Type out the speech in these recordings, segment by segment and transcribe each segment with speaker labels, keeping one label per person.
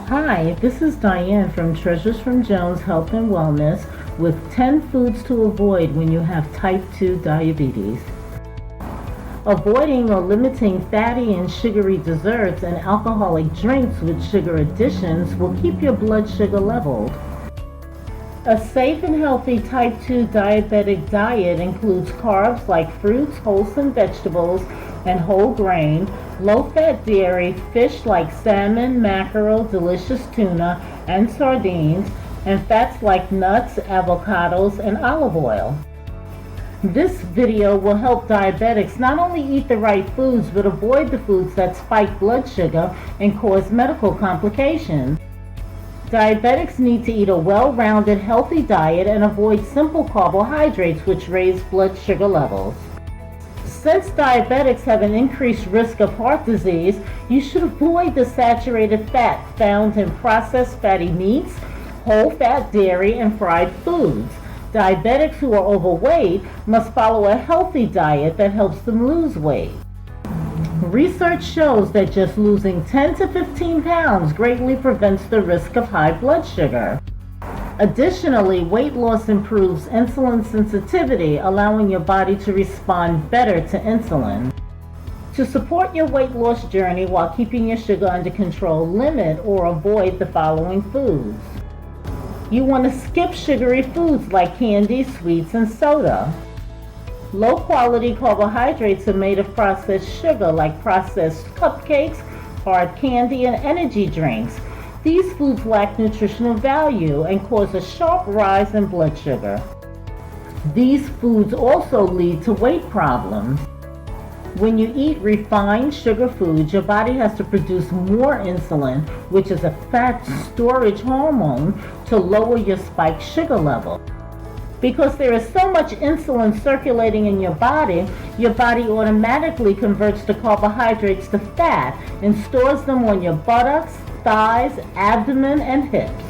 Speaker 1: Hi, this is Diane from Treasures from Jones Health and Wellness with 10 foods to avoid when you have type 2 diabetes. Avoiding or limiting fatty and sugary desserts and alcoholic drinks with sugar additions will keep your blood sugar leveled. A safe and healthy type 2 diabetic diet includes carbs like fruits, wholesome vegetables, and whole grain, low-fat dairy, fish like salmon, mackerel, delicious tuna, and sardines, and fats like nuts, avocados, and olive oil. This video will help diabetics not only eat the right foods, but avoid the foods that spike blood sugar and cause medical complications. Diabetics need to eat a well-rounded, healthy diet and avoid simple carbohydrates which raise blood sugar levels. Since diabetics have an increased risk of heart disease, you should avoid the saturated fat found in processed fatty meats, whole-fat dairy, and fried foods. Diabetics who are overweight must follow a healthy diet that helps them lose weight. Research shows that just losing 10 to 15 pounds greatly prevents the risk of high blood sugar. Additionally, weight loss improves insulin sensitivity, allowing your body to respond better to insulin. To support your weight loss journey while keeping your sugar under control, limit or avoid the following foods. You want to skip sugary foods like candy, sweets, and soda. Low-quality carbohydrates are made of processed sugar like processed cupcakes, hard candy, and energy drinks. These foods lack nutritional value and cause a sharp rise in blood sugar. These foods also lead to weight problems. When you eat refined sugar foods, your body has to produce more insulin, which is a fat storage hormone, to lower your spiked sugar level. Because there is so much insulin circulating in your body automatically converts the carbohydrates to fat and stores them on your buttocks, thighs, abdomen, and hips.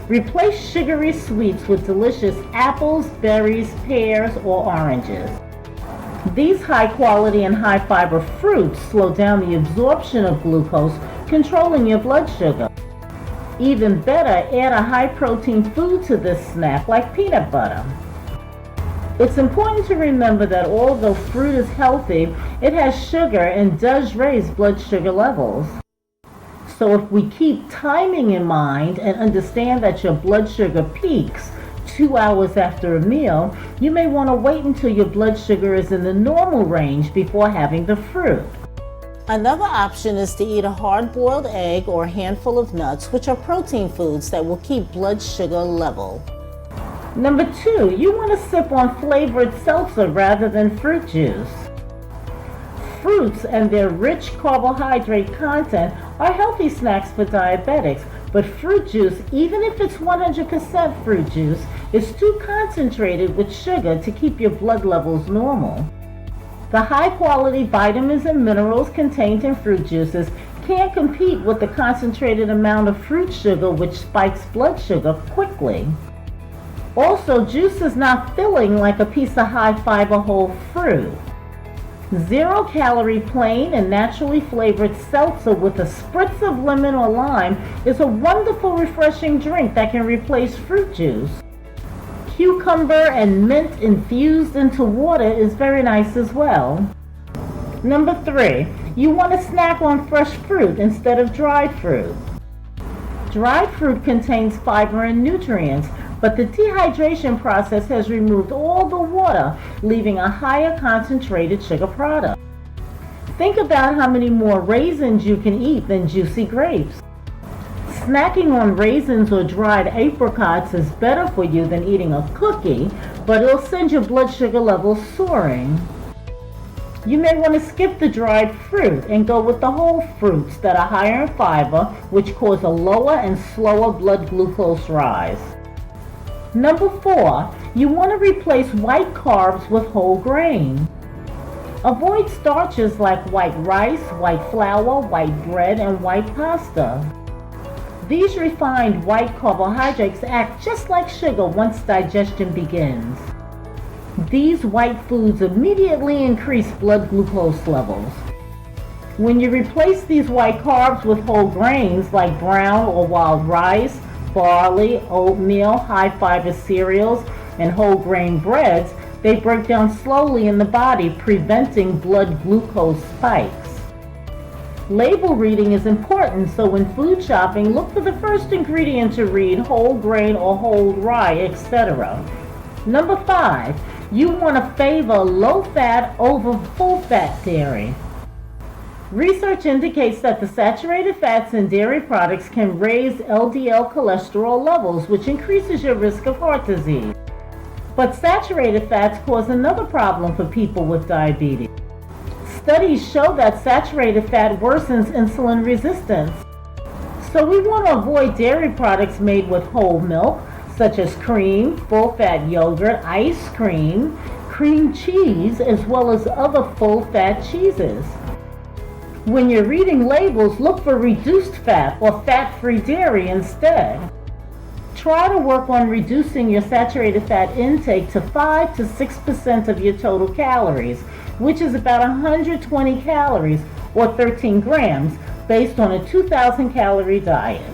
Speaker 1: Replace sugary sweets with delicious apples, berries, pears, or oranges. These high-quality and high-fiber fruits slow down the absorption of glucose, controlling your blood sugar. Even better, add a high-protein food to this snack like peanut butter. It's important to remember that although fruit is healthy, it has sugar and does raise blood sugar levels. So if we keep timing in mind and understand that your blood sugar peaks 2 hours after a meal, you may want to wait until your blood sugar is in the normal range before having the fruit. Another option is to eat a hard-boiled egg or a handful of nuts, which are protein foods that will keep blood sugar level. Number 2, you want to sip on flavored seltzer rather than fruit juice. Fruits and their rich carbohydrate content are healthy snacks for diabetics, but fruit juice, even if it's 100% fruit juice, is too concentrated with sugar to keep your blood levels normal. The high-quality vitamins and minerals contained in fruit juices can't compete with the concentrated amount of fruit sugar which spikes blood sugar quickly. Also, juice is not filling like a piece of high-fiber whole fruit. 0-calorie plain and naturally flavored seltzer with a spritz of lemon or lime is a wonderful refreshing drink that can replace fruit juice. Cucumber and mint infused into water is very nice as well. Number 3, you want to snack on fresh fruit instead of dried fruit. Dried fruit contains fiber and nutrients, but the dehydration process has removed all the water, leaving a higher concentrated sugar product. Think about how many more raisins you can eat than juicy grapes. Snacking on raisins or dried apricots is better for you than eating a cookie, but it'll send your blood sugar levels soaring. You may want to skip the dried fruit and go with the whole fruits that are higher in fiber, which cause a lower and slower blood glucose rise. Number 4, you want to replace white carbs with whole grain. Avoid starches like white rice, white flour, white bread, and white pasta. These refined white carbohydrates act just like sugar once digestion begins. These white foods immediately increase blood glucose levels. When you replace these white carbs with whole grains like brown or wild rice, barley, oatmeal, high-fiber cereals, and whole grain breads, they break down slowly in the body, preventing blood glucose spikes. Label reading is important, so when food shopping, look for the first ingredient to read whole grain or whole rye, etc. Number 5, you want to favor low-fat over full-fat dairy. Research indicates that the saturated fats in dairy products can raise LDL cholesterol levels, which increases your risk of heart disease. But saturated fats cause another problem for people with diabetes. Studies show that saturated fat worsens insulin resistance. So we want to avoid dairy products made with whole milk, such as cream, full-fat yogurt, ice cream, cream cheese, as well as other full-fat cheeses. When you're reading labels, look for reduced fat or fat-free dairy instead. Try to work on reducing your saturated fat intake to 5 to 6% of your total calories, which is about 120 calories or 13 grams based on a 2,000 calorie diet.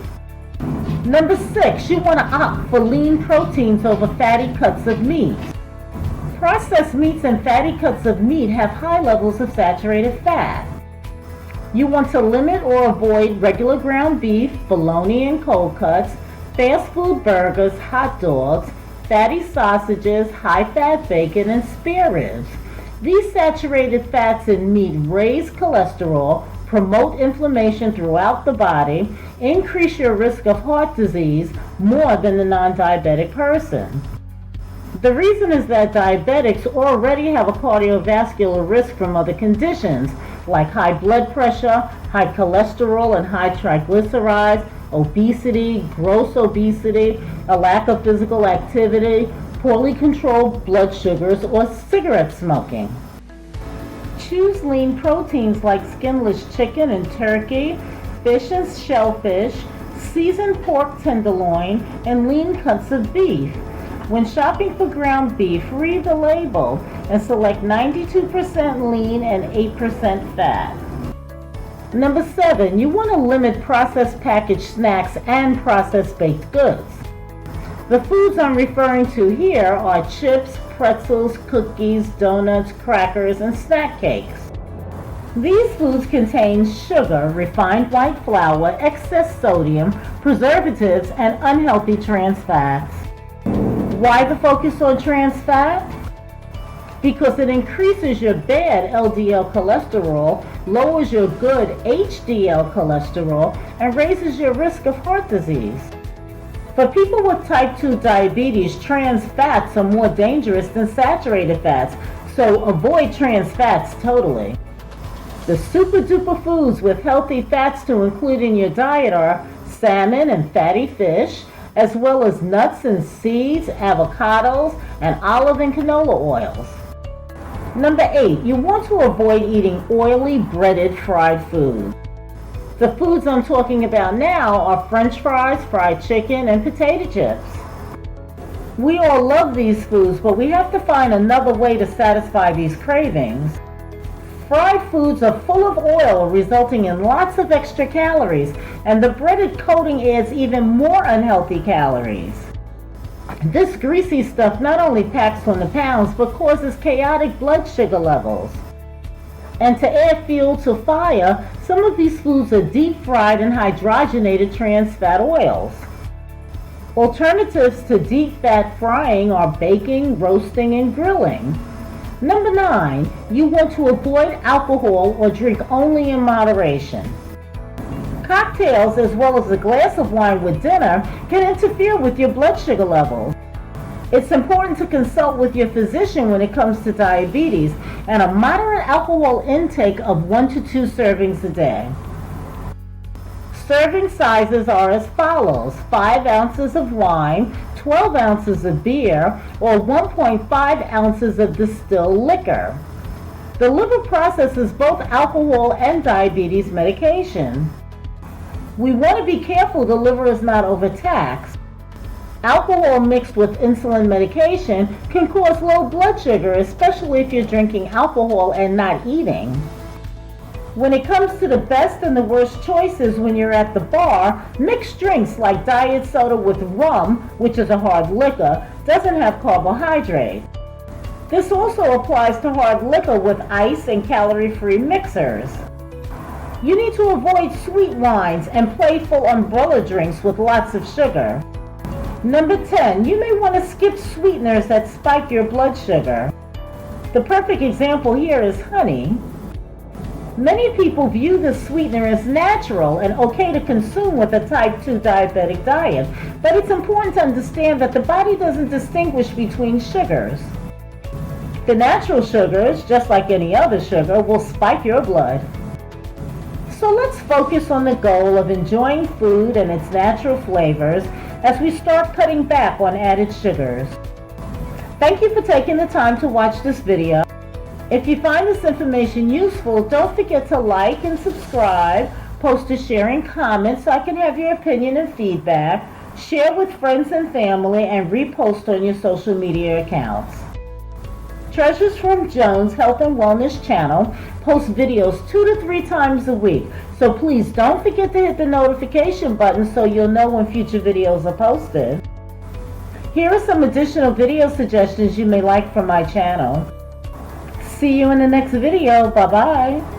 Speaker 1: Number 6, you want to opt for lean proteins over fatty cuts of meat. Processed meats and fatty cuts of meat have high levels of saturated fat. You want to limit or avoid regular ground beef, bologna and cold cuts, fast food burgers, hot dogs, fatty sausages, high-fat bacon, and spare ribs. These saturated fats in meat raise cholesterol, promote inflammation throughout the body, increase your risk of heart disease more than the non-diabetic person. The reason is that diabetics already have a cardiovascular risk from other conditions like high blood pressure, high cholesterol and high triglycerides, obesity, gross obesity, a lack of physical activity, poorly controlled blood sugars, or cigarette smoking. Choose lean proteins like skinless chicken and turkey, fish and shellfish, seasoned pork tenderloin, and lean cuts of beef. When shopping for ground beef, read the label and select 92% lean and 8% fat. Number 7, you want to limit processed packaged snacks and processed baked goods. The foods I'm referring to here are chips, pretzels, cookies, donuts, crackers, and snack cakes. These foods contain sugar, refined white flour, excess sodium, preservatives, and unhealthy trans fats. Why the focus on trans fat? Because it increases your bad LDL cholesterol, lowers your good HDL cholesterol, and raises your risk of heart disease. For people with type 2 diabetes, trans fats are more dangerous than saturated fats, so avoid trans fats totally. The super duper foods with healthy fats to include in your diet are salmon and fatty fish, as well as nuts and seeds, avocados, and olive and canola oils. Number 8, you want to avoid eating oily, breaded, fried food. The foods I'm talking about now are French fries, fried chicken, and potato chips. We all love these foods, but we have to find another way to satisfy these cravings. Fried foods are full of oil, resulting in lots of extra calories, and the breaded coating adds even more unhealthy calories. This greasy stuff not only packs on the pounds, but causes chaotic blood sugar levels. And to add fuel to fire, some of these foods are deep fried in hydrogenated trans fat oils. Alternatives to deep fat frying are baking, roasting, and grilling. Number 9, you want to avoid alcohol or drink only in moderation. Cocktails, as well as a glass of wine with dinner, can interfere with your blood sugar levels. It's important to consult with your physician when it comes to diabetes, and a moderate alcohol intake of 1 to 2 servings a day. Serving sizes are as follows: 5 ounces of wine, 12 ounces of beer, or 1.5 ounces of distilled liquor. The liver processes both alcohol and diabetes medication. We want to be careful the liver is not overtaxed. Alcohol mixed with insulin medication can cause low blood sugar, especially if you're drinking alcohol and not eating. When it comes to the best and the worst choices when you're at the bar, mixed drinks like diet soda with rum, which is a hard liquor, doesn't have carbohydrates. This also applies to hard liquor with ice and calorie-free mixers. You need to avoid sweet wines and playful umbrella drinks with lots of sugar. Number 10, you may want to skip sweeteners that spike your blood sugar. The perfect example here is honey. Many people view the sweetener as natural and okay to consume with a type 2 diabetic diet, but it's important to understand that the body doesn't distinguish between sugars. The natural sugars, just like any other sugar, will spike your blood. So let's focus on the goal of enjoying food and its natural flavors as we start cutting back on added sugars. Thank you for taking the time to watch this video. If you find this information useful, don't forget to like and subscribe, post a sharing comment so I can have your opinion and feedback, share with friends and family, and repost on your social media accounts. Treasures from Jones Health and Wellness channel posts videos 2 to 3 times a week, so please don't forget to hit the notification button so you'll know when future videos are posted. Here are some additional video suggestions you may like from my channel. See you in the next video. Bye-bye.